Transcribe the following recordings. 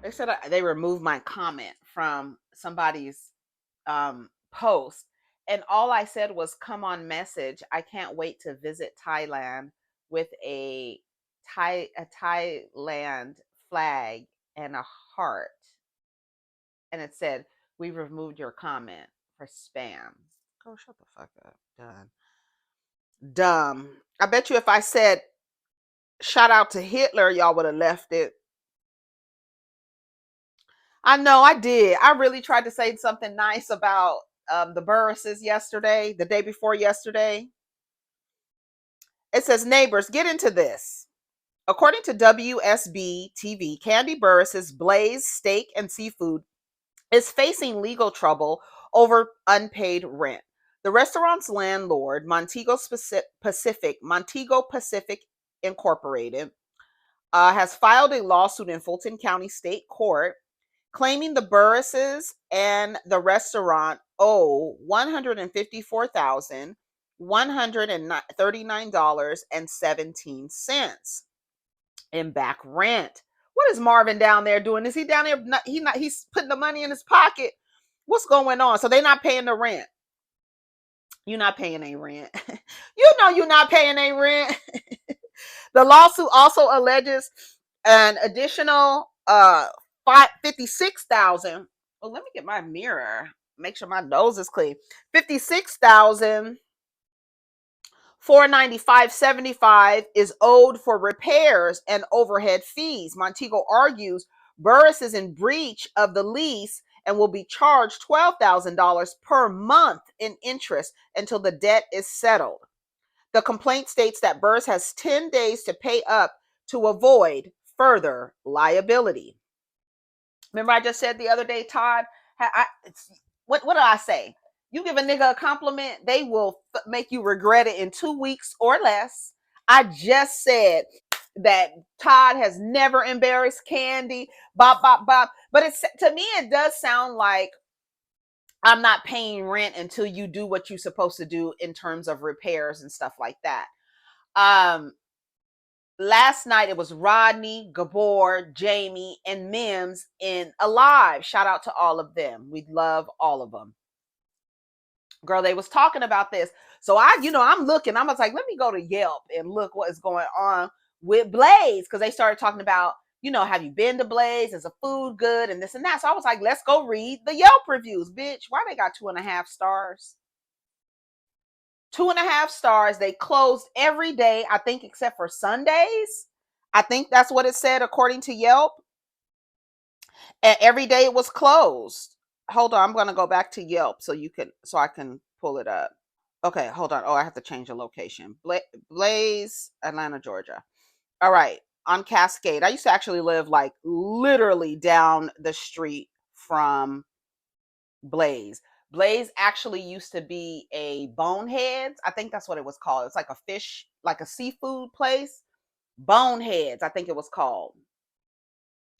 They said they removed my comment from somebody's post, and all I said was, "Come on, message. I can't wait to visit Thailand with a Thailand flag and a heart." And it said, "We removed your comment for spam." Go shut the fuck up. Done. Dumb. I bet you if I said shout out to Hitler, y'all would have left it. I know I did. I really tried to say something nice about the Burrusses yesterday, the day before yesterday. It says, neighbors, get into this. According to WSB TV, Kandi Burruss's Blaze Steak and Seafood is facing legal trouble over unpaid rent. The restaurant's landlord, Montego Pacific Incorporated, has filed a lawsuit in Fulton County State Court claiming the Burrusses and the restaurant owe $154,139.17 in back rent. What is Marvin down there doing? Is he down there? He's putting the money in his pocket. What's going on? So they're not paying the rent. You're not paying a rent. You know you're not paying a rent. The lawsuit also alleges an additional $56,000. Well, let me get my mirror. Make sure my nose is clean. $56,495.75 is owed for repairs and overhead fees. Montego argues Burruss is in breach of the lease and will be charged $12,000 per month in interest until the debt is settled. The complaint states that Burruss has 10 days to pay up to avoid further liability. Remember I just said the other day, Todd, what did I say? You give a nigga a compliment, they will make you regret it in 2 weeks or less. I just said that Todd has never embarrassed Kandi, bop. But it's, to me, it does sound like I'm not paying rent until you do what you're supposed to do in terms of repairs and stuff like that. Last night it was Rodney, Gabor, Jamie, and Mims in Alive. Shout out to all of them. We love all of them. Girl, they was talking about this. So I'm looking. I was like, let me go to Yelp and look what is going on with Blaze, because they started talking about, have you been to Blaze? Is the food good? And this and that. So I was like, let's go read the Yelp reviews, bitch. Why they got 2.5 stars? 2.5 stars. They closed every day, I think, except for Sundays. I think that's what it said according to Yelp. And every day it was closed. Hold on, I'm going to go back to Yelp so I can pull it up. Okay, hold on. Oh, I have to change the location. Blaze, Atlanta, Georgia. All right, on Cascade. I used to actually live like literally down the street from Blaze. Blaze actually used to be a Boneheads. I think that's what it was called. It's like a fish, like a seafood place. Boneheads, I think it was called.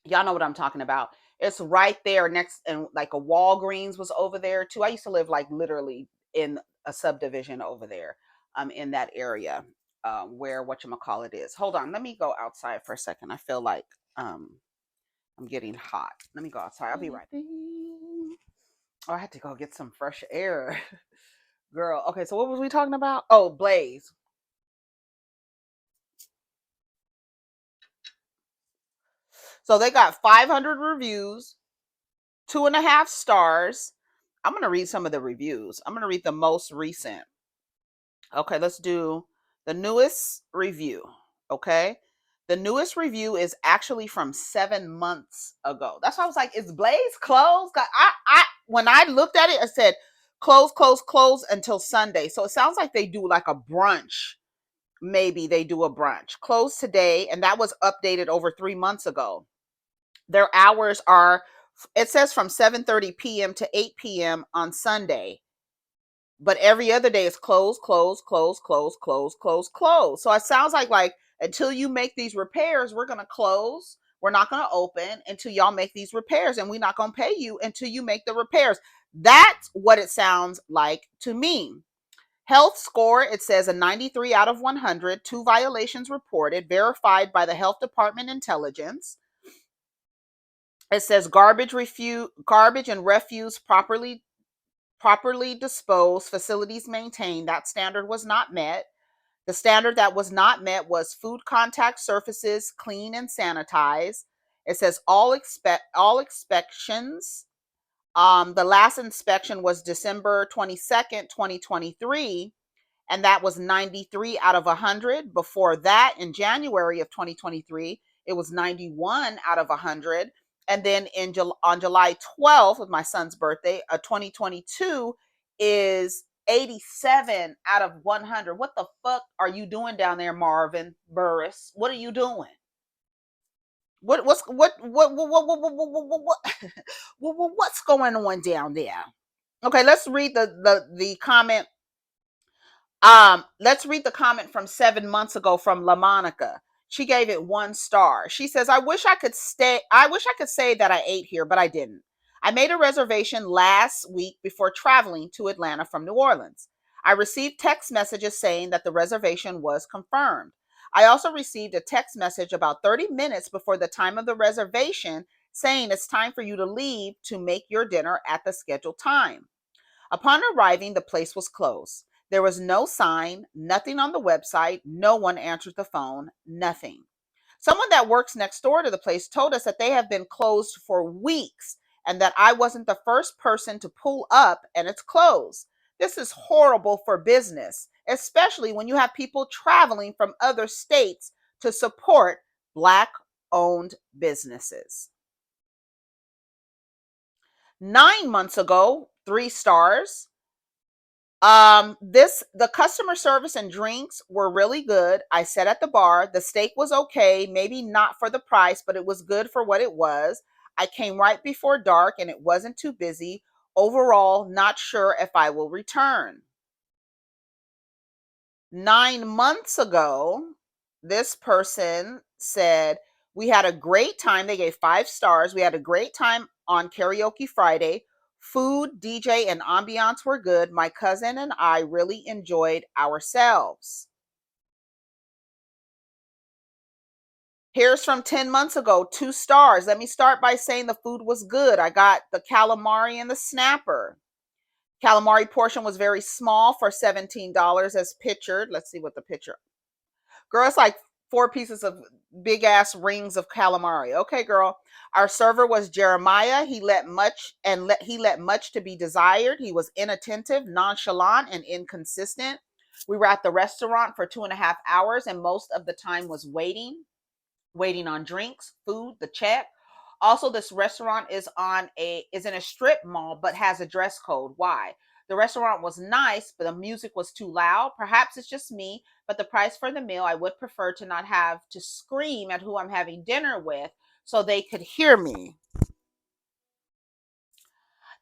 Y'all know what I'm talking about. It's right there next, and like a Walgreens was over there too. I used to live like literally in a subdivision over there, in that area, where whatchamacallit is. Hold on, let me go outside for a second. I feel like I'm getting hot. Let me go outside. I'll be right back. Oh, I had to go get some fresh air. Girl. Okay, so what was we talking about? Oh, Blaze. So they got 500 reviews, 2.5 stars. I'm going to read some of the reviews. I'm going to read the most recent. Okay, let's do the newest review. Okay. The newest review is actually from 7 months ago. That's why I was like, is Blaze closed? When I looked at it, I said, close until Sunday. So it sounds like they do like a brunch. Maybe they do a brunch. Closed today, and that was updated over 3 months ago. Their hours are, it says from 7:30 p.m. to 8 p.m. on Sunday. But every other day is closed. So it sounds like until you make these repairs, we're going to close. We're not going to open until y'all make these repairs, and we're not going to pay you until you make the repairs. That's what it sounds like to me. Health score, it says a 93 out of 100, 2 violations reported, verified by the Health Department Intelligence. It says garbage and refuse properly disposed, facilities maintained. That standard was not met. The standard that was not met was food contact surfaces clean and sanitized. It says all inspections. The last inspection was December 22nd, 2023, and that was 93 out of 100. Before that, in January of 2023, it was 91 out of 100. And then on July 12th, with my son's birthday, 2022, is 87 out of 100. What the fuck are you doing down there, Marvin Burruss? What are you doing? What's going on down there? Okay, let's read the comment. Let's read the comment from 7 months ago from LaMonica. She gave it 1 star. She says, I wish I could say that I ate here, but I didn't. I made a reservation last week before traveling to Atlanta from New Orleans. I received text messages saying that the reservation was confirmed. I also received a text message about 30 minutes before the time of the reservation saying it's time for you to leave to make your dinner at the scheduled time. Upon arriving, the place was closed. There was no sign, nothing on the website, no one answered the phone, nothing. Someone that works next door to the place told us that they have been closed for weeks and that I wasn't the first person to pull up and it's closed. This is horrible for business, especially when you have people traveling from other states to support Black owned businesses. 9 months ago, 3 stars. The customer service and drinks were really good. I sat at the bar. The steak was okay, maybe not for the price, but it was good for what it was. I came right before dark and it wasn't too busy. Overall, not sure if I will return. 9 months ago, this person said, we had a great time. They gave 5 stars. We had a great time on Karaoke Friday. Food, DJ, and ambiance were good. My cousin and I really enjoyed ourselves. Here's from 10 months ago, 2 stars. Let me start by saying the food was good. I got the calamari and the snapper. Calamari portion was very small for $17 as pictured. Let's see what the picture. Girl, it's like 4 pieces of big ass rings of calamari. Okay, girl. Our server was Jeremiah. He let much to be desired. He was inattentive, nonchalant, and inconsistent. We were at the restaurant for 2.5 hours, and most of the time was waiting on drinks, food, the check. Also, this restaurant is in a strip mall, but has a dress code. Why? The restaurant was nice, but the music was too loud. Perhaps it's just me, but the price for the meal, I would prefer to not have to scream at who I'm having dinner with so they could hear me.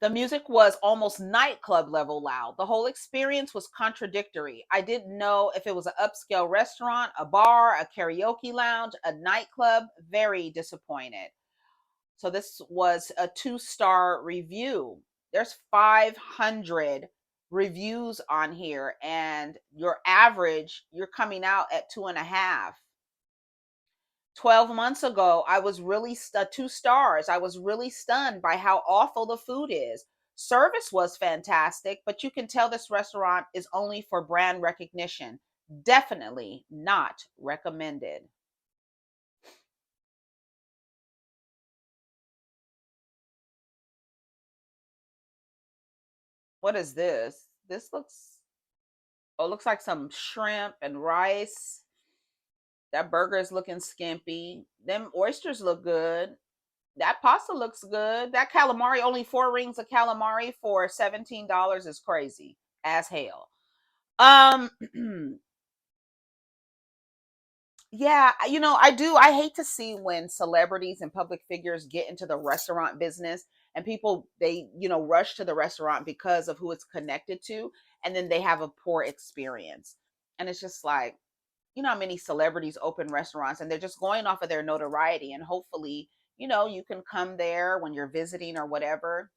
The music was almost nightclub level loud. The whole experience was contradictory. I didn't know if it was an upscale restaurant, a bar, a karaoke lounge, a nightclub. Very disappointed. So this was a 2-star review. There's 500 reviews on here, and your average, you're coming out at 2.5. 12 months ago, I was really 2 stars. I was really stunned by how awful the food is. Service was fantastic, but you can tell this restaurant is only for brand recognition. Definitely not recommended. What is this? This looks like some shrimp and rice. That burger is looking skimpy. Them oysters look good. That pasta looks good. That calamari, only 4 rings of calamari for $17 is crazy as hell. Um, yeah, I hate to see when celebrities and public figures get into the restaurant business and people, they, rush to the restaurant because of who it's connected to, and then they have a poor experience. And it's just like, how many celebrities open restaurants and they're just going off of their notoriety, and hopefully, you can come there when you're visiting or whatever.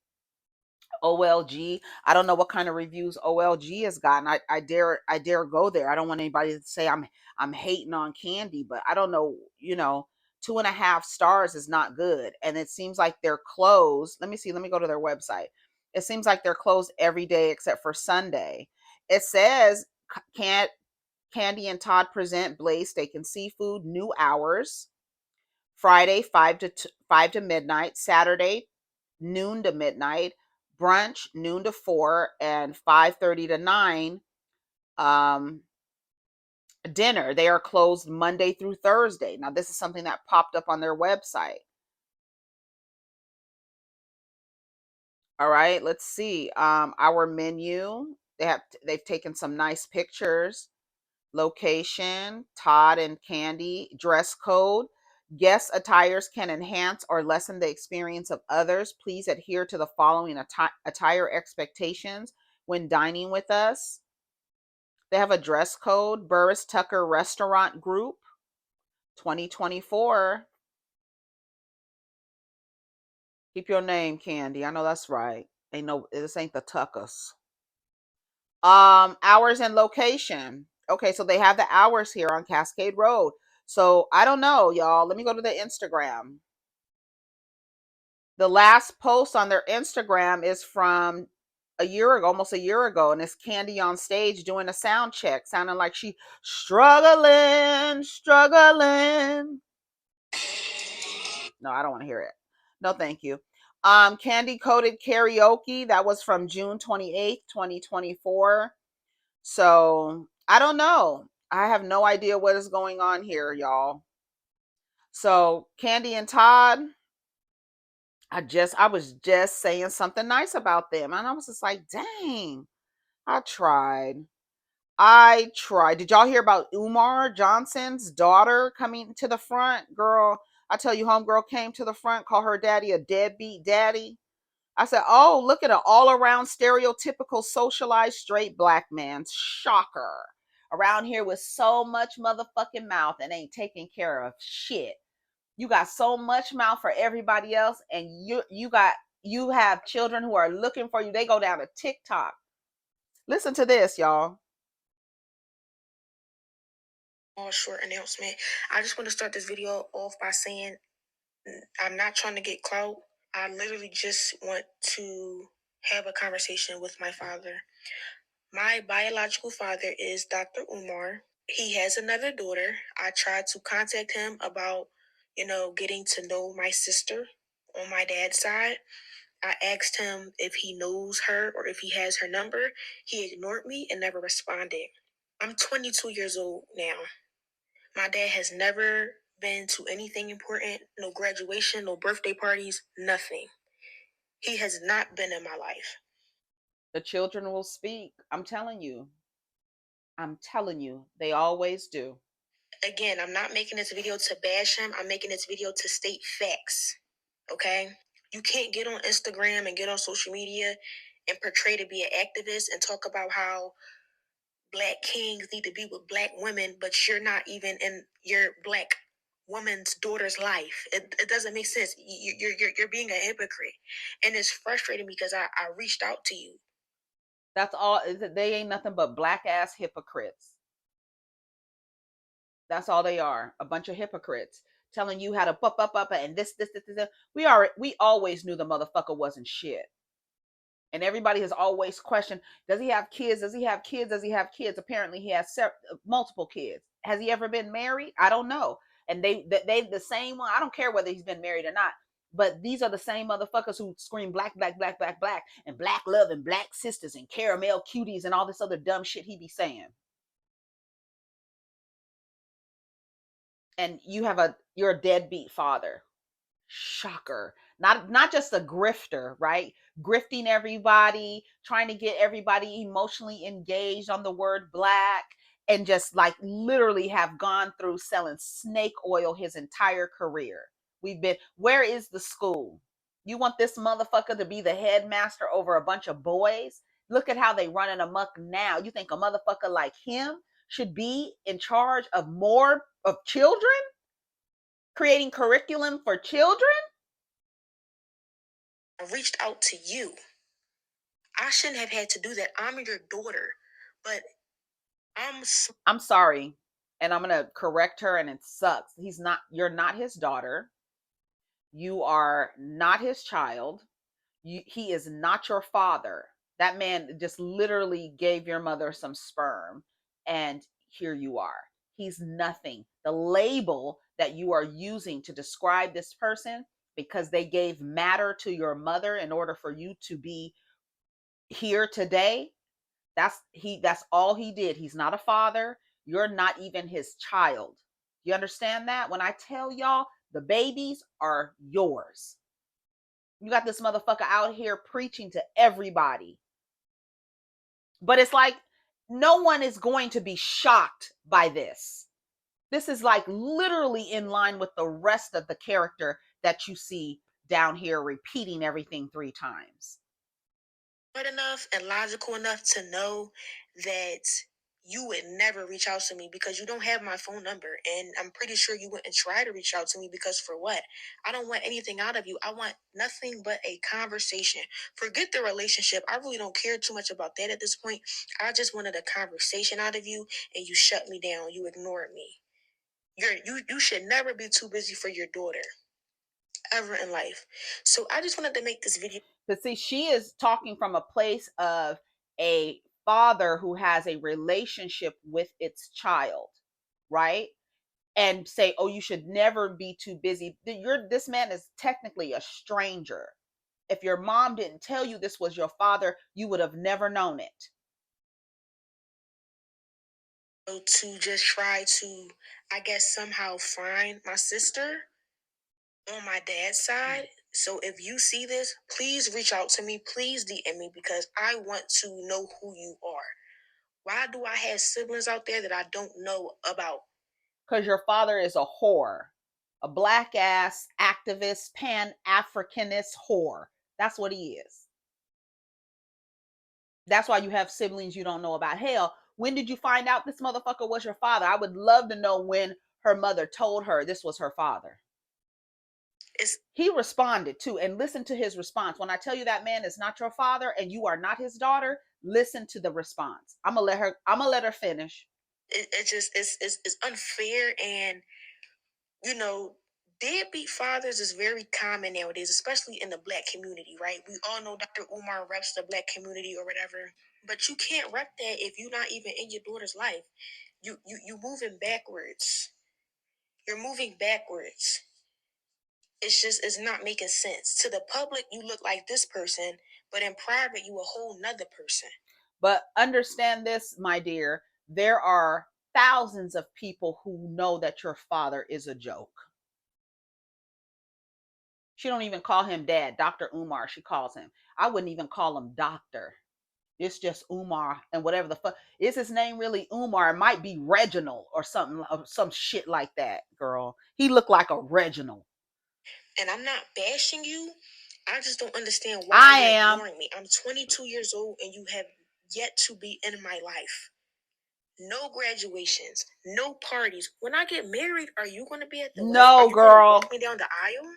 OLG. I don't know what kind of reviews OLG has gotten. I dare go there. I don't want anybody to say I'm hating on Kandi, but I don't know, 2.5 stars is not good. And it seems like they're closed. Let me see. Let me go to their website. It seems like they're closed every day except for Sunday. It says Kandi and Todd present Blaze Steak and Seafood, new hours. Friday 5 to midnight, Saturday noon to midnight, brunch noon to 4, and 5:30 to 9. Dinner. They are closed Monday through Thursday. Now, this is something that popped up on their website. All right, let's see. Our menu. They've taken some nice pictures. Location, Todd and Kandi. Dress code. Guest attires can enhance or lessen the experience of others. Please adhere to the following attire expectations when dining with us. They have a dress code. Burruss Tucker Restaurant Group 2024. Keep your name, Kandi. I know that's right. Ain't no, this ain't the Tuckers. Hours and location. Okay, so they have the hours here on Cascade Road. So I don't know, y'all. Let me go to the Instagram. The last post on their Instagram is from a year ago, almost a year ago, and it's Kandi on stage doing a sound check, sounding like she struggling. No, I don't want to hear it. No, thank you. Kandi Coded Karaoke, that was from June 28th, 2024. So I don't know. I have no idea what is going on here, y'all. So Kandi and Todd, I was just saying something nice about them. And I was just like, dang, I tried. I tried. Did y'all hear about Umar Johnson's daughter coming to the front? Girl, I tell you, homegirl came to the front, called her daddy a deadbeat daddy. I said, oh, look at an all around stereotypical socialized straight black man. Shocker. Around here with so much motherfucking mouth and ain't taking care of shit. You got so much mouth for everybody else, and you have children who are looking for you. They go down to TikTok. Listen to this, y'all. Short announcement. I just want to start this video off by saying I'm not trying to get clout. I literally just want to have a conversation with my father. My biological father is Dr. Umar. He has another daughter. I tried to contact him about, getting to know my sister on my dad's side. I asked him if he knows her or if he has her number. He ignored me and never responded. I'm 22 years old now. My dad has never been to anything important, no graduation, no birthday parties, nothing. He has not been in my life. The children will speak. I'm telling you. They always do. Again, I'm not making this video to bash him. I'm making this video to state facts. Okay? You can't get on Instagram and get on social media and portray to be an activist and talk about how black kings need to be with black women, but you're not even in your black woman's daughter's life. It doesn't make sense. You're being a hypocrite, and it's frustrating because I reached out to you. That's all. They ain't nothing but black ass hypocrites. That's all they are. A bunch of hypocrites telling you how to up and this. We always knew the motherfucker wasn't shit. And everybody has always questioned, does he have kids? Does he have kids? Does he have kids? Apparently he has multiple kids. Has he ever been married? I don't know. And they the same one. I don't care whether he's been married or not. But these are the same motherfuckers who scream black, and black love and black sisters and caramel cuties and all this other dumb shit he be saying. And you're a deadbeat father. Shocker. Not just a grifter, right? Grifting everybody, trying to get everybody emotionally engaged on the word black, and just like literally have gone through selling snake oil his entire career. Where is the school? You want this motherfucker to be the headmaster over a bunch of boys? Look at how they running amok now. You think a motherfucker like him should be in charge of more of children? Creating curriculum for children? I reached out to you. I shouldn't have had to do that. I'm your daughter, but I'm sorry. and I'm going to correct her, and it sucks. You're not his daughter. You are not his child. He is not your father. That man just literally gave your mother some sperm, and here you are. He's nothing. The label that you are using to describe this person, because they gave matter to your mother in order for you to be here today, that's all he did. He's not a father. You're not even his child. You understand that? When I tell y'all, the babies are yours. You got this motherfucker out here preaching to everybody. But it's like no one is going to be shocked by this. This is like literally in line with the rest of the character that you see down here repeating everything 3 times. Smart enough and logical enough to know that you would never reach out to me because you don't have my phone number. And I'm pretty sure you wouldn't try to reach out to me because for what? I don't want anything out of you. I want nothing but a conversation. Forget the relationship. I really don't care too much about that at this point. I just wanted a conversation out of you, and you shut me down. You ignored me. You should never be too busy for your daughter ever in life. So I just wanted to make this video. But see, she is talking from a place of a father who has a relationship with its child, right? And say, oh, you should never be too busy. This man is technically a stranger. If your mom didn't tell you this was your father, you would have never known it. To just try to, I guess, somehow find my sister on my dad's side. So if you see this, please reach out to me. Please DM me because I want to know who you are. Why do I have siblings out there that I don't know about? Because your father is a whore, a black ass activist, pan-Africanist whore. That's what he is. That's why you have siblings you don't know about. Hell, when did you find out this motherfucker was your father? I would love to know when her mother told her this was her father. He responded too, and listen to his response. When I tell you that man is not your father and you are not his daughter, listen to the response. I'm gonna let her finish. It's unfair, and you know, deadbeat fathers is very common nowadays, especially in the black community, right? We all know Dr. Umar reps the black community or whatever, but you can't rep that if you're not even in your daughter's life. You moving backwards. You're moving backwards. It's not making sense. To the public, you look like this person, but in private, you a whole nother person. But understand this, my dear, there are thousands of people who know that your father is a joke. She don't even call him dad, Dr. Umar, she calls him. I wouldn't even call him doctor. It's just Umar, and whatever the fuck is his name really Umar? It might be Reginald or something, some shit like that, girl. He looked like a Reginald. And I'm not bashing you. I just don't understand why you're ignoring me. I'm 22 years old and you have yet to be in my life. No graduations, no parties. When I get married, are you going to be at the wedding? Are you girl. Walk me down the aisle?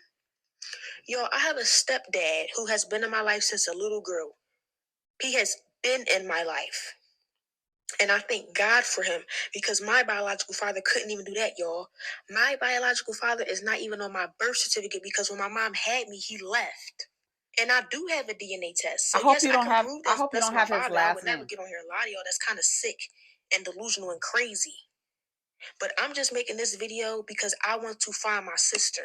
Yo, I have a stepdad who has been in my life since a little girl. He has been in my life. And I thank God for him because my biological father couldn't even do that, y'all. My biological father is not even on my birth certificate because when my mom had me, he left. And I do have a DNA test. So yes, I can prove that that's my father. I would never get on here and lie to y'all. That's kind of sick and delusional and crazy. But I'm just making this video because I want to find my sister.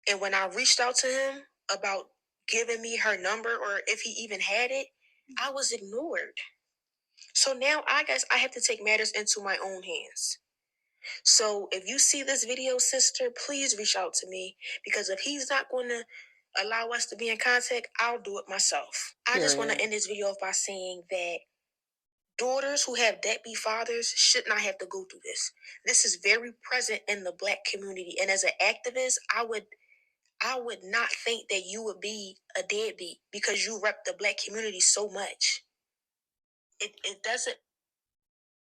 And when I reached out to him about giving me her number or if he even had it, I was ignored. So now I guess I have to take matters into my own hands. So if you see this video, sister, please reach out to me because if he's not going to allow us to be in contact, I'll do it myself. I just want to end this video off by saying that daughters who have deadbeat fathers should not have to go through this. This is very present in the black community. And as an activist, I would not think that you would be a deadbeat because you rep the black community so much. It doesn't.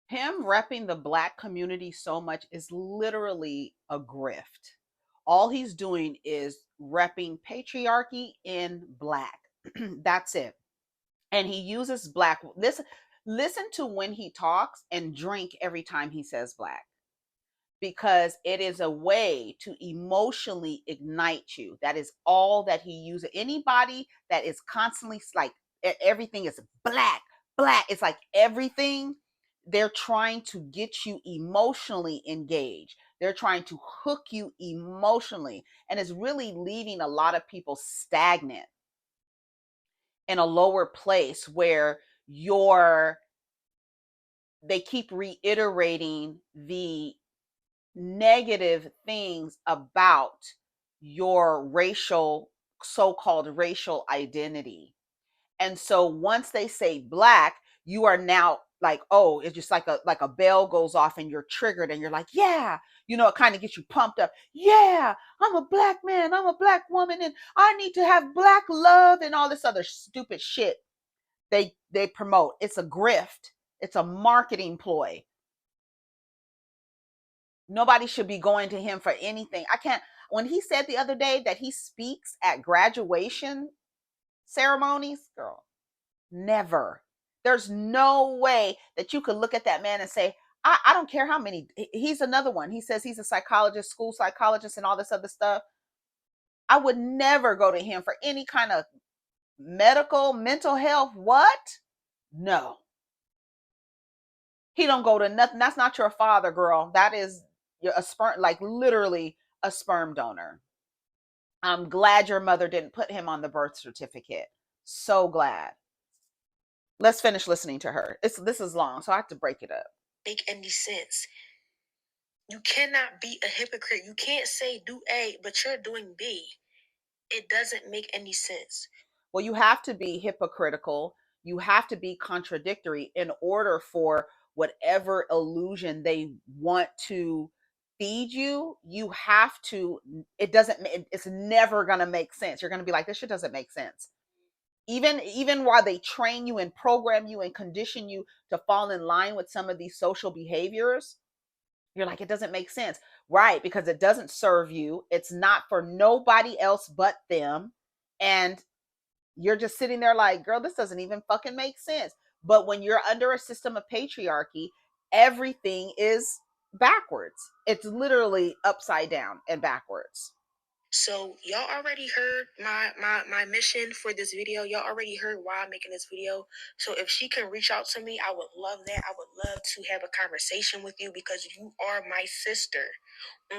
Him repping the black community so much is literally a grift. All he's doing is repping patriarchy in black. That's it. And he uses black. listen to when he talks and drink every time he says black, because it is a way to emotionally ignite you. That is all that he uses. Anybody that is constantly like everything is black, black, it's like everything, they're trying to get you emotionally engaged. They're trying to hook you emotionally, and it's really leaving a lot of people stagnant in a lower place where they keep reiterating the negative things about your so-called racial identity. And so once they say black, you are now like, oh, it's just like a bell goes off and you're triggered and you're like, yeah, it kind of gets you pumped up. Yeah, I'm a black man, I'm a black woman, and I need to have black love and all this other stupid shit they promote. It's a grift. It's a marketing ploy. Nobody should be going to him for anything. I can't. When he said the other day that he speaks at graduation ceremonies, girl, never. There's no way that you could look at that man and say, I don't care how many. He's another one. He says he's a psychologist, school psychologist, and all this other stuff. I would never go to him for any kind of mental health. What? No. He don't go to nothing. That's not your father, girl. That is a sperm, like literally a sperm donor. I'm glad your mother didn't put him on the birth certificate. So glad. Let's finish listening to her. This is long, so I have to break it up. Make any sense. You cannot be a hypocrite. You can't say do A, but you're doing B. It doesn't make any sense. Well, you have to be hypocritical. You have to be contradictory in order for whatever illusion they want to feed you. You have to, it's never going to make sense. You're going to be like, this shit doesn't make sense. Even while they train you and program you and condition you to fall in line with some of these social behaviors, you're like, it doesn't make sense. Right, because it doesn't serve you. It's not for nobody else but them. And you're just sitting there like, girl, this doesn't even fucking make sense. But when you're under a system of patriarchy, everything is backwards. It's literally upside down and backwards. So y'all already heard my mission for this video. Y'all already heard why I'm making this video. So if she can reach out to me, I would love that. I would love to have a conversation with you because you are my sister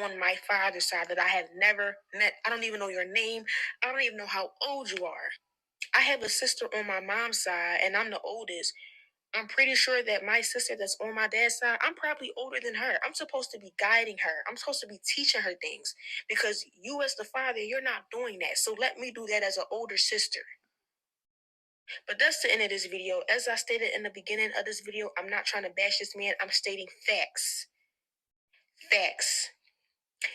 on my father's side that I have never met. I don't even know your name. I don't even know how old you are. I have a sister on my mom's side and I'm the oldest. I'm pretty sure that my sister that's on my dad's side, I'm probably older than her. I'm supposed to be guiding her. I'm supposed to be teaching her things because you as the father, you're not doing that. So let me do that as an older sister. But that's the end of this video. As I stated in the beginning of this video, I'm not trying to bash this man. I'm stating facts. Facts.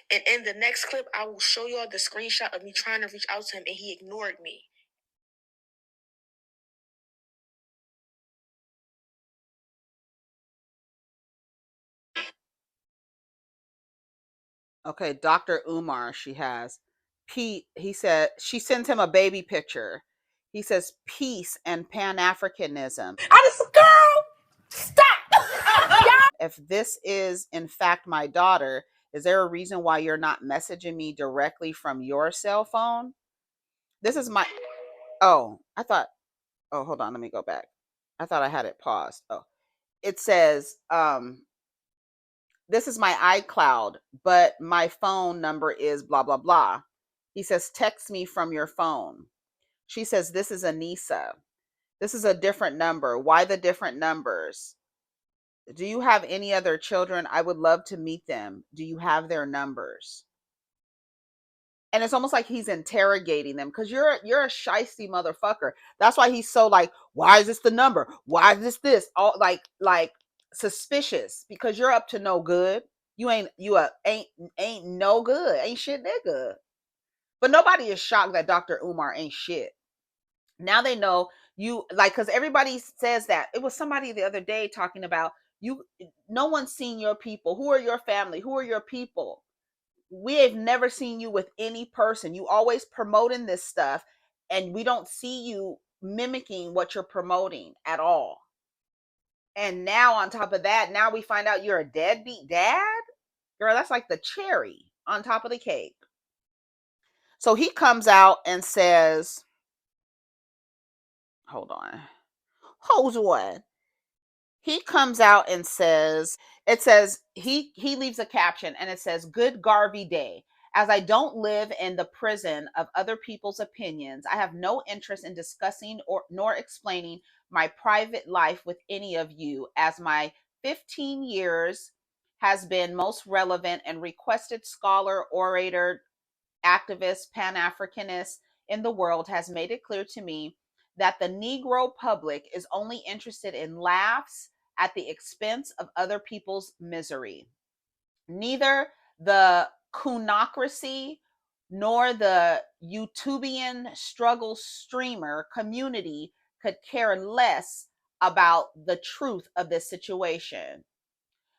And in the next clip, I will show y'all the screenshot of me trying to reach out to him and he ignored me. Okay, Dr. Umar, she has. Pete, he said, she sends him a baby picture. He says, peace and Pan-Africanism. I just, girl, stop. If this is, in fact, my daughter, is there a reason why you're not messaging me directly from your cell phone? This is my, oh, hold on, let me go back. I thought I had it paused. Oh, it says, this is my iCloud, but my phone number is blah, blah, blah. He says, text me from your phone. She says, this is Anissa. This is a different number. Why the different numbers? Do you have any other children? I would love to meet them. Do you have their numbers? And it's almost like he's interrogating them because you're a shiesty motherfucker. That's why he's so like, why is this the number? Why is this? All like suspicious because you're up to no good. You ain't no good. Ain't shit that good. But nobody is shocked that Dr. Umar ain't shit. Now they know you like because everybody says that. It was somebody the other day talking about you. No one's seen your people. Who are your family? Who are your people? We have never seen you with any person. You always promoting this stuff, and we don't see you mimicking what you're promoting at all. And now on top of that, now we find out you're a deadbeat dad? Girl, that's like the cherry on top of the cake. So he comes out and says, hold on. Hold on. He comes out and says, it says he leaves a caption and it says, "Good Garvey Day. As I don't live in the prison of other people's opinions, I have no interest in discussing or nor explaining my private life with any of you, as my 15 years has been most relevant and requested scholar, orator, activist, Pan-Africanist in the world has made it clear to me that the Negro public is only interested in laughs at the expense of other people's misery. Neither the Kunocracy nor the YouTubian struggle streamer community could care less about the truth of this situation.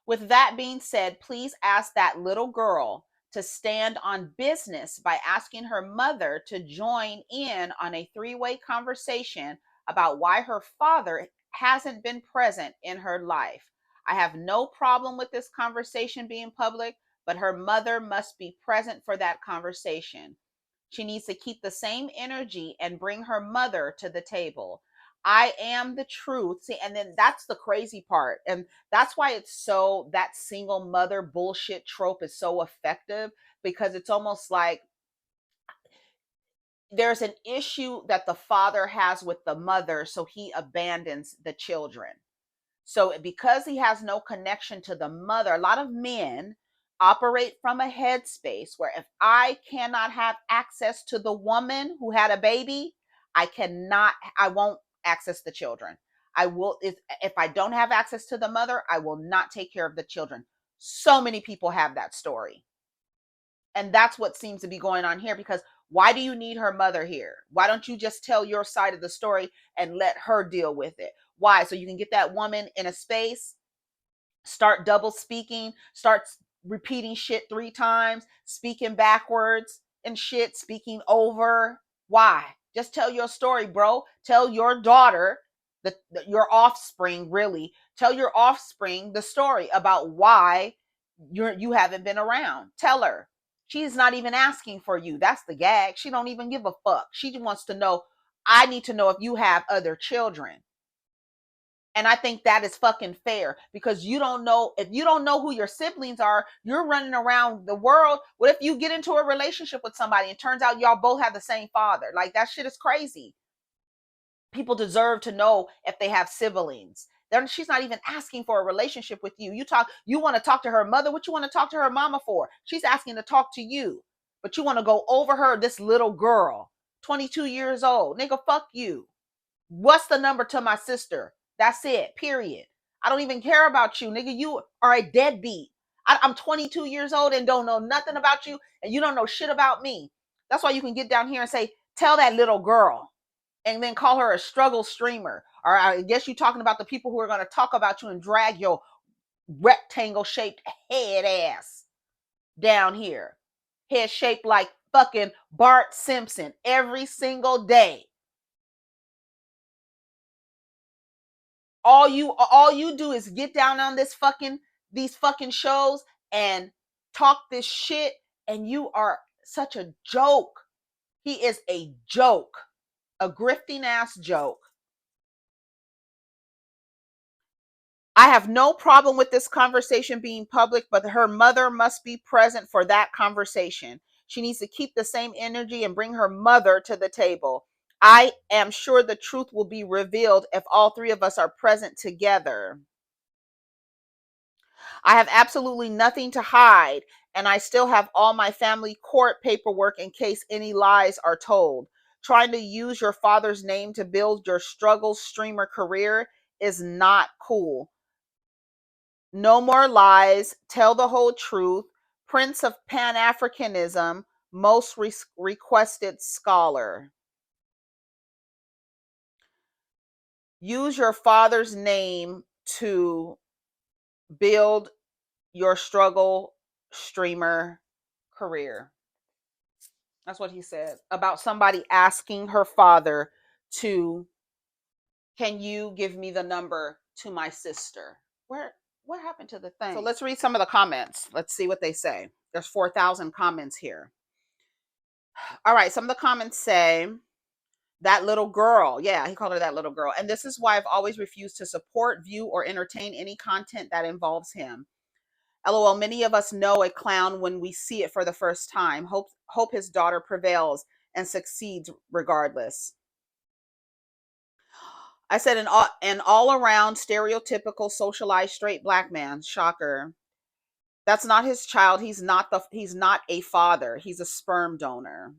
With that being said, please ask that little girl to stand on business by asking her mother to join in on a three-way conversation about why her father hasn't been present in her life. I have no problem with this conversation being public, but her mother must be present for that conversation. She needs to keep the same energy and bring her mother to the table. I am the truth. See, and then that's the crazy part. And that's why it's so, that single mother bullshit trope is so effective, because it's almost like there's an issue that the father has with the mother, so he abandons the children. So because he has no connection to the mother, a lot of men operate from a headspace where if I cannot have access to the woman who had a baby, I won't access the children. I will, if I don't have access to the mother, I will not take care of the children. So many people have that story. And that's what seems to be going on here, because why do you need her mother here? Why don't you just tell your side of the story and let her deal with it? Why? So you can get that woman in a space, start double speaking, start repeating shit 3 times, speaking backwards and shit, speaking over. Why? Just tell your story, bro. Tell your daughter, your offspring, really. Tell your offspring the story about why you haven't been around. Tell her. She's not even asking for you. That's the gag. She don't even give a fuck. She just wants to know, I need to know if you have other children. And I think that is fucking fair, because you don't know, if you don't know who your siblings are, you're running around the world. What if you get into a relationship with somebody and turns out y'all both have the same father? Like, that shit is crazy. People deserve to know if they have siblings. She's not even asking for a relationship with you. You want to talk to her mother. What you want to talk to her mama for? She's asking to talk to you, but you want to go over her, this little girl, 22 years old. Nigga, fuck you. What's the number to my sister? That's it, period. I don't even care about you, nigga. You are a deadbeat. I'm 22 years old and don't know nothing about you, and you don't know shit about me. That's why you can get down here and say, tell that little girl, and then call her a struggle streamer. Or I guess you're talking about the people who are going to talk about you and drag your rectangle shaped head ass down here. Head shaped like fucking Bart Simpson every single day. All you do is get down on these fucking shows and talk this shit, and you are such a joke. He is a joke, a grifting ass joke. I have no problem with this conversation being public, but her mother must be present for that conversation. She needs to keep the same energy and bring her mother to the table. I am sure the truth will be revealed if all three of us are present together. I have absolutely nothing to hide, and I still have all my family court paperwork in case any lies are told. Trying to use your father's name to build your struggle streamer career is not cool. No more lies. Tell the whole truth. Prince of Pan Africanism, most requested scholar. Use your father's name to build your struggle streamer career. That's what he said about somebody asking her father to, can you give me the number to my sister. What happened to the thing? So let's read some of the comments. Let's see what they say. There's 4,000 comments here. All right, some of the comments say, that little girl. Yeah, he called her that little girl. And this is why I've always refused to support, view, or entertain any content that involves him. LOL, many of us know a clown when we see it for the first time. Hope his daughter prevails and succeeds regardless. I said an all around stereotypical socialized straight black man. Shocker. That's not his child. He's not a father. He's a sperm donor.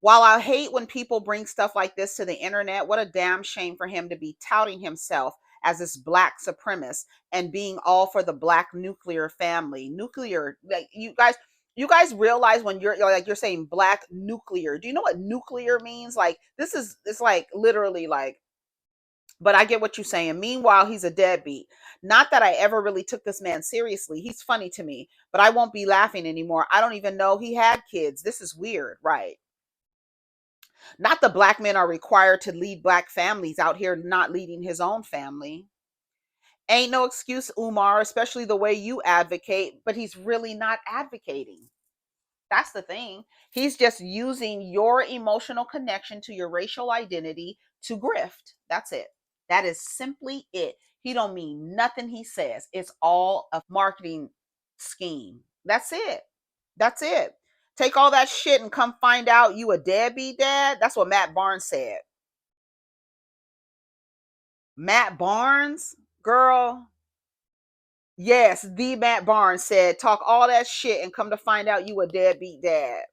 While I hate when people bring stuff like this to the internet, what a damn shame for him to be touting himself as this black supremacist and being all for the black nuclear family. Nuclear, like you guys realize when you're saying black nuclear. Do you know what nuclear means? Like it's like literally like, but I get what you're saying. Meanwhile, he's a deadbeat. Not that I ever really took this man seriously. He's funny to me, but I won't be laughing anymore. I don't even know he had kids. This is weird, right? Not the black men are required to lead black families out here not leading his own family. Ain't no excuse, Umar, especially the way you advocate, but he's really not advocating. That's the thing. He's just using your emotional connection to your racial identity to grift. That's it. That is simply it. He don't mean nothing he says. It's all a marketing scheme. That's it. That's it. Take all that shit and come find out you a deadbeat dad. That's what Matt Barnes said. Matt Barnes, girl. Yes, the Matt Barnes said, talk all that shit and come to find out you a deadbeat dad.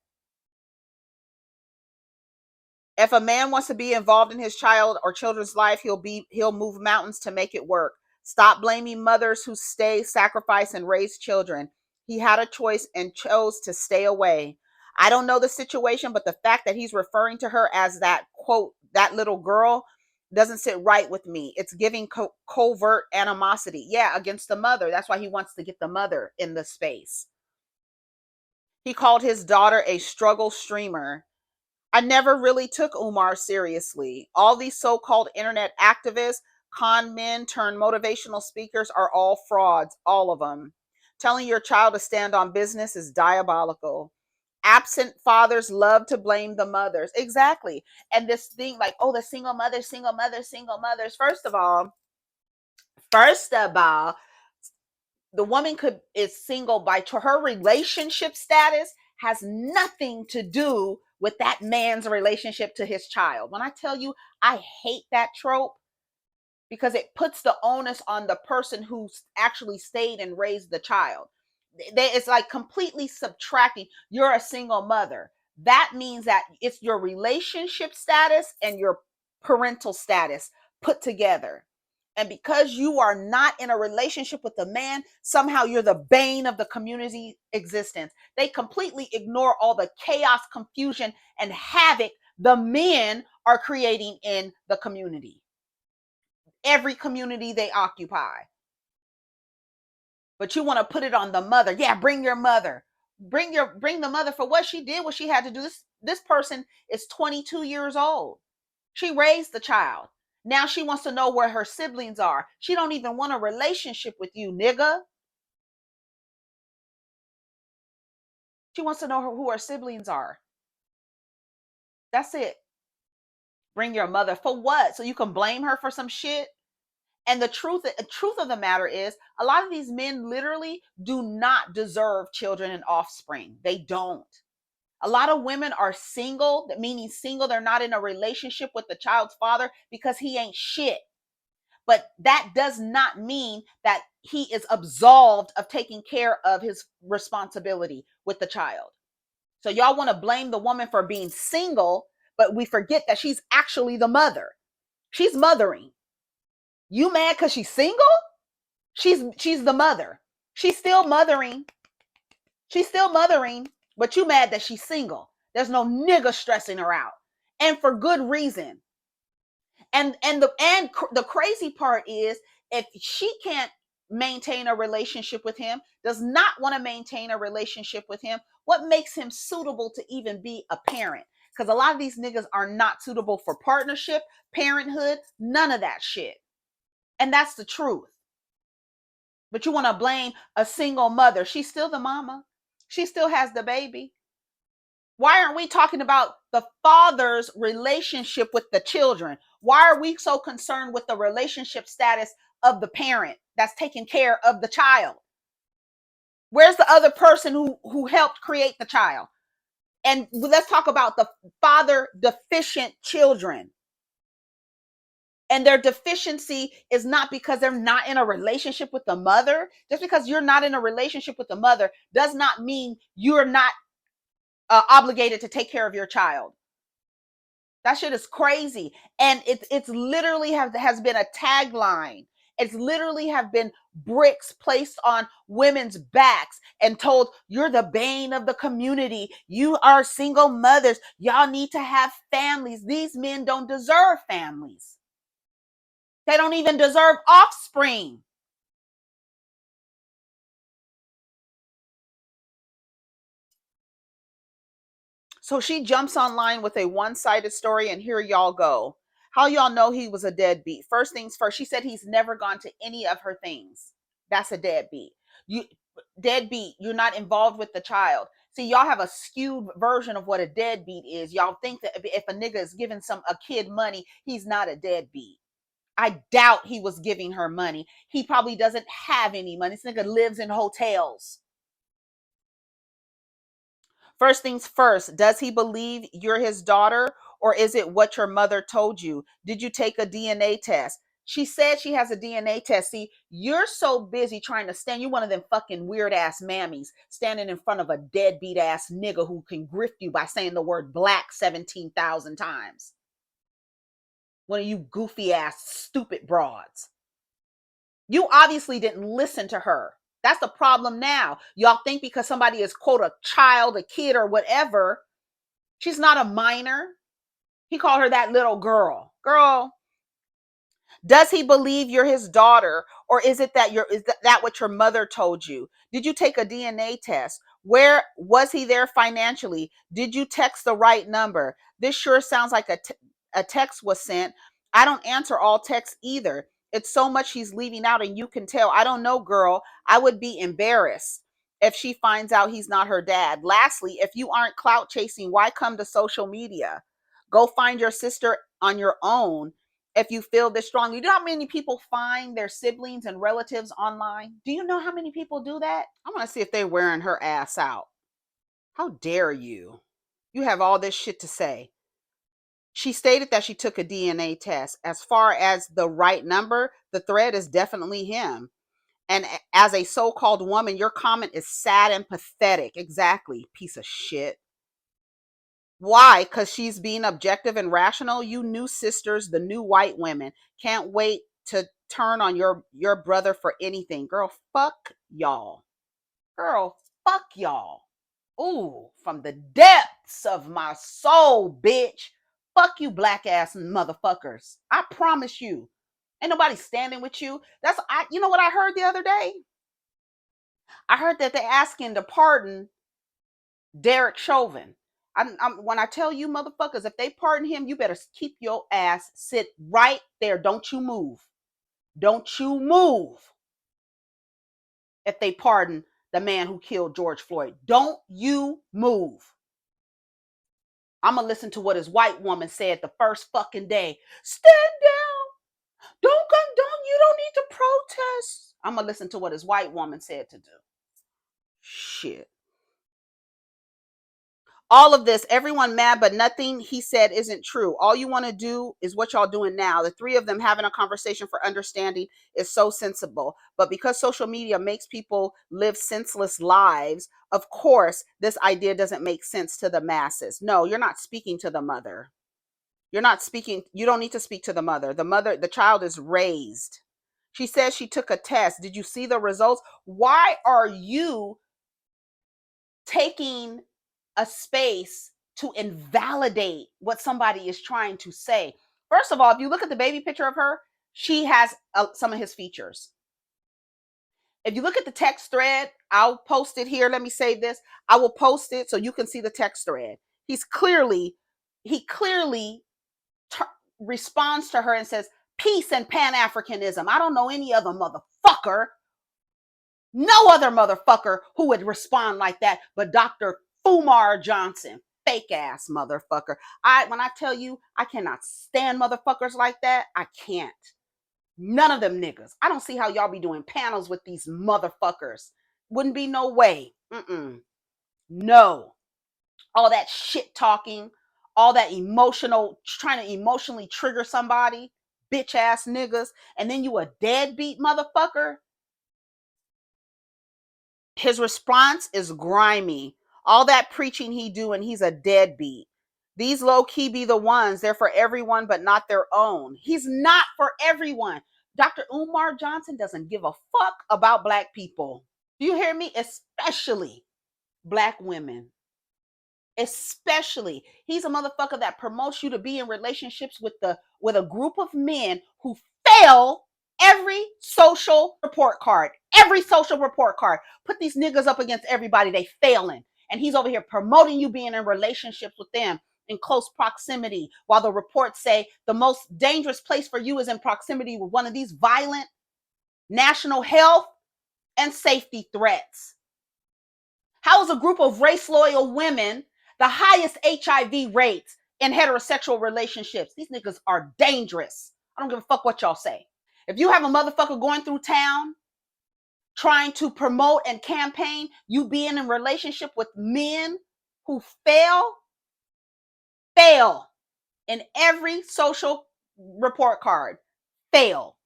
If a man wants to be involved in his child or children's life, he'll move mountains to make it work. Stop blaming mothers who stay, sacrifice, and raise children. He had a choice and chose to stay away. I don't know the situation, but the fact that he's referring to her as that quote, that little girl, doesn't sit right with me. It's giving covert animosity. Yeah, against the mother. That's why he wants to get the mother in the space. He called his daughter a struggle streamer. I never really took Umar seriously. All these so-called internet activists, con men turned motivational speakers are all frauds, all of them. Telling your child to stand on business is diabolical. Absent fathers love to blame the mothers. Exactly. And this thing like, oh, the single mothers, single mothers, single mothers. First of all, the woman is single by her relationship status has nothing to do with that man's relationship to his child. When I tell you, I hate that trope because it puts the onus on the person who actually stayed and raised the child. It's like completely subtracting. You're a single mother. That means that it's your relationship status and your parental status put together. And because you are not in a relationship with a man, somehow you're the bane of the community existence. They completely ignore all the chaos, confusion, and havoc the men are creating in the community. Every community they occupy. But you want to put it on the mother. Yeah, bring your mother. Bring the mother for what she did, what she had to do. This person is 22 years old. She raised the child. Now she wants to know where her siblings are. She don't even want a relationship with you, nigga. She wants to know who her siblings are. That's it. Bring your mother for what? So you can blame her for some shit? And the truth of the matter is, a lot of these men literally do not deserve children and offspring. They don't. A lot of women are single, meaning single, they're not in a relationship with the child's father because he ain't shit. But that does not mean that he is absolved of taking care of his responsibility with the child. So y'all want to blame the woman for being single, but we forget that she's actually the mother. She's mothering. You mad because she's single? She's the mother. She's still mothering. She's still mothering, but you mad that she's single. There's no nigga stressing her out. And for good reason. And the crazy part is, if she can't maintain a relationship with him, does not want to maintain a relationship with him, what makes him suitable to even be a parent? Because a lot of these niggas are not suitable for partnership, parenthood, none of that shit. And that's the truth. But you want to blame a single mother. She's still the mama. She still has the baby. Why aren't we talking about the father's relationship with the children? Why are we so concerned with the relationship status of the parent that's taking care of the child? Where's the other person who helped create the child? And let's talk about the father deficient children. And their deficiency is not because they're not in a relationship with the mother. Just because you're not in a relationship with the mother does not mean you're not obligated to take care of your child. That shit is crazy. And it's literally has been a tagline. It's literally have been bricks placed on women's backs and told, you're the bane of the community. You are single mothers. Y'all need to have families. These men don't deserve families. They don't even deserve offspring. So she jumps online with a one-sided story, and here y'all go. How y'all know he was a deadbeat? First things first, she said he's never gone to any of her things. That's a deadbeat. You deadbeat, you're not involved with the child. See, y'all have a skewed version of what a deadbeat is. Y'all think that if a nigga is giving a kid money, he's not a deadbeat. I doubt he was giving her money. He probably doesn't have any money. This nigga lives in hotels. First things first, does he believe you're his daughter, or is it what your mother told you? Did you take a DNA test? She said she has a DNA test. See, you're so busy trying to stand. You're one of them fucking weird ass mammies standing in front of a deadbeat ass nigga who can grift you by saying the word black 17,000 times. One of you goofy ass stupid broads. You obviously didn't listen to her. That's the problem now. Y'all think because somebody is, quote, a child, a kid, or whatever, she's not a minor. He called her that little girl. Girl, does he believe you're his daughter, or is it that that what your mother told you? Did you take a DNA test? Where was he there financially? Did you text the right number? This sure sounds like a text was sent. I don't answer all texts either. It's so much he's leaving out, and you can tell. I don't know, girl. I would be embarrassed if she finds out he's not her dad. Lastly, if you aren't clout chasing, why come to social media? Go find your sister on your own if you feel this strongly. You know how many people find their siblings and relatives online? Do you know how many people do that? I want to see if they're wearing her ass out. How dare you? You have all this shit to say. She stated that she took a DNA test. As far as the right number, the thread is definitely him. And as a so-called woman, your comment is sad and pathetic. Exactly, piece of shit. Why? Because she's being objective and rational. You new sisters, the new white women, can't wait to turn on your brother for anything. Girl, fuck y'all. Girl, fuck y'all. Ooh, from the depths of my soul, bitch. Fuck you, black ass motherfuckers. I promise you. Ain't nobody standing with you. You know what I heard the other day? I heard that they're asking to pardon Derek Chauvin. When I tell you motherfuckers, if they pardon him, you better keep your ass sit right there. Don't you move. Don't you move. If they pardon the man who killed George Floyd, don't you move. I'm going to listen to what his white woman said the first fucking day. Stand down. Don't condone. You don't need to protest. I'm going to listen to what his white woman said to do. Shit. All of this, everyone mad, but nothing he said isn't true. All you want to do is what y'all doing now. The three of them having a conversation for understanding is so sensible. But because social media makes people live senseless lives, of course, this idea doesn't make sense to the masses. No, you're not speaking to the mother. You're not speaking. You don't need to speak to the mother. The child is raised. She says she took a test. Did you see the results? Why are you taking a space to invalidate what somebody is trying to say? First of all, if you look at the baby picture of her, she has some of his features. If you look at the text thread, I'll post it here. Let me save this. I will post it so you can see the text thread. He clearly responds to her and says, peace and Pan-Africanism. I don't know any other motherfucker, no other motherfucker who would respond like that but Dr. Umar Johnson. Fake ass motherfucker. When I tell you I cannot stand motherfuckers like that, I can't. None of them niggas. I don't see how y'all be doing panels with these motherfuckers. Wouldn't be no way. No. All that shit talking, all that emotional, trying to emotionally trigger somebody, bitch ass niggas, and then you a deadbeat motherfucker. His response is grimy. All that preaching he doing, he's a deadbeat. These low-key be the ones, they're for everyone but not their own. He's not for everyone. Dr. Umar Johnson doesn't give a fuck about black people. Do you hear me? Especially black women. Especially, he's a motherfucker that promotes you to be in relationships with a group of men who fail every social report card. Every social report card. Put these niggas up against everybody, they failing. And he's over here promoting you being in relationships with them in close proximity, while the reports say the most dangerous place for you is in proximity with one of these violent national health and safety threats. How is a group of race loyal women the highest HIV rates in heterosexual relationships? These niggas are dangerous. I don't give a fuck what y'all say. If you have a motherfucker going through town trying to promote and campaign you being in relationship with men who fail in every social report card, fail.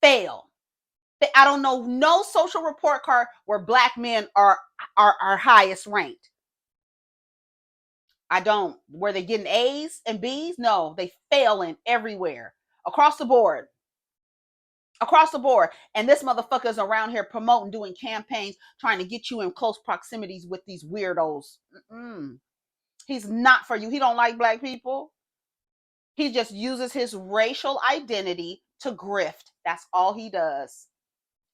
I don't know no social report card where black men are highest ranked. I don't. Were they getting A's and B's? No, they failing everywhere. Across the board. And this motherfucker is around here promoting, doing campaigns, trying to get you in close proximities with these weirdos. He's not for you. He don't like black people. He just uses his racial identity to grift. That's all he does.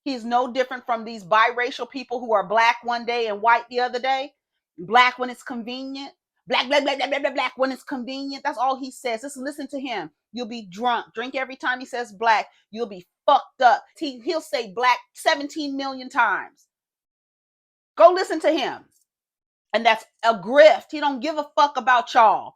He's no different from these biracial people who are black one day and white the other day. Black when it's convenient. Black when it's convenient. That's all he says. Just listen to him. You'll be drunk. Drink every time he says black. You'll be fucked up. He'll say black 17 million times. Go listen to him. And that's a grift. He don't give a fuck about y'all.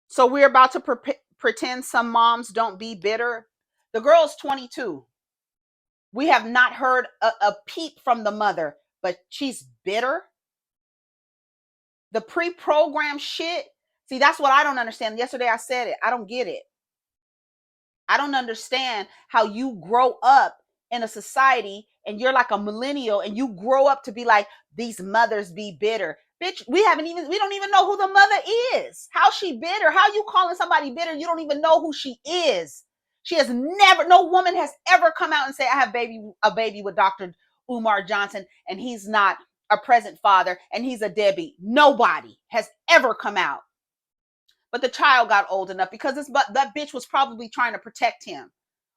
So we're about to pretend some moms don't be bitter. The girl's 22. We have not heard a peep from the mother, but she's bitter. The pre-programmed shit. See, that's what I don't understand. Yesterday I said it. I don't get it. I don't understand how you grow up in a society and you're like a millennial and you grow up to be like, these mothers be bitter. Bitch, we don't even know who the mother is. How's she bitter? How you calling somebody bitter? You don't even know who she is. She has never, no woman has ever come out and say, I have a baby with Dr. Umar Johnson and he's not a present father and he's a deadbeat. Nobody has ever come out. But the child got old enough because that bitch was probably trying to protect him,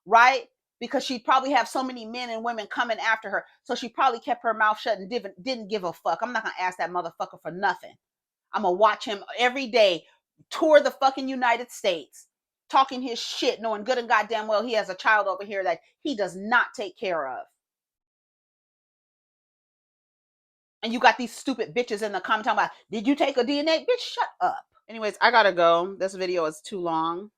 right? Because she'd probably have so many men and women coming after her. So she probably kept her mouth shut and didn't give a fuck. I'm not going to ask that motherfucker for nothing. I'm going to watch him every day tour the fucking United States, talking his shit, knowing good and goddamn well he has a child over here that he does not take care of. And you got these stupid bitches in the comment talking about, did you take a DNA? Bitch, shut up. Anyways, I gotta go. This video is too long.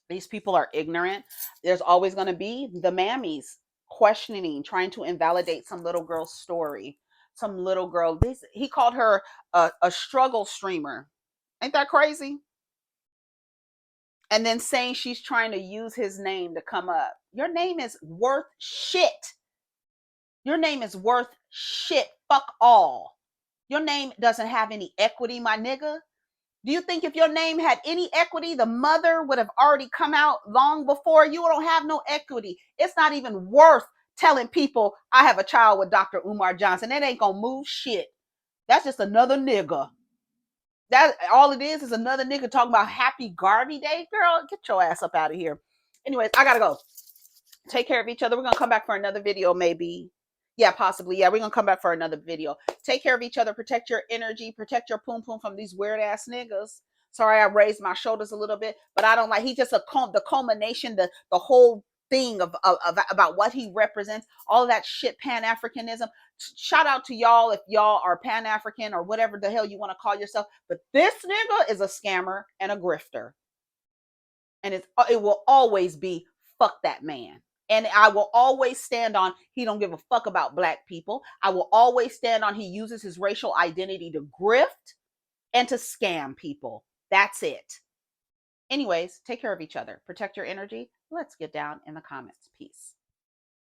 These people are ignorant. There's always going to be the mammies questioning, trying to invalidate some little girl's story. Some little girl. He called her a struggle streamer. Ain't that crazy? And then saying she's trying to use his name to come up. Your name is worth shit. Your name is worth shit. Fuck all. Your name doesn't have any equity, my nigga. Do you think if your name had any equity, the mother would have already come out long before? You don't have no equity. It's not even worth telling people I have a child with Dr. Umar Johnson. That ain't gonna move shit. That's just another nigga. That all it is another nigga talking about happy Garvey Day. Girl, get your ass up out of here. Anyways, I gotta go. Take care of each other. We're gonna come back for another video maybe. Yeah, possibly. Yeah, we're gonna come back for another video. Take care of each other. Protect your energy. Protect your poom poom from these weird ass niggas. Sorry, I raised my shoulders a little bit, but I don't like. He just the culmination, the whole thing of about what he represents. All of that shit, Pan Africanism. Shout out to y'all if y'all are Pan African or whatever the hell you want to call yourself. But this nigga is a scammer and a grifter, and it will always be fuck that man. And I will always stand on he don't give a fuck about black people. I will always stand on he uses his racial identity to grift and to scam people. That's it. Anyways, take care of each other. Protect your energy. Let's get down in the comments. Peace.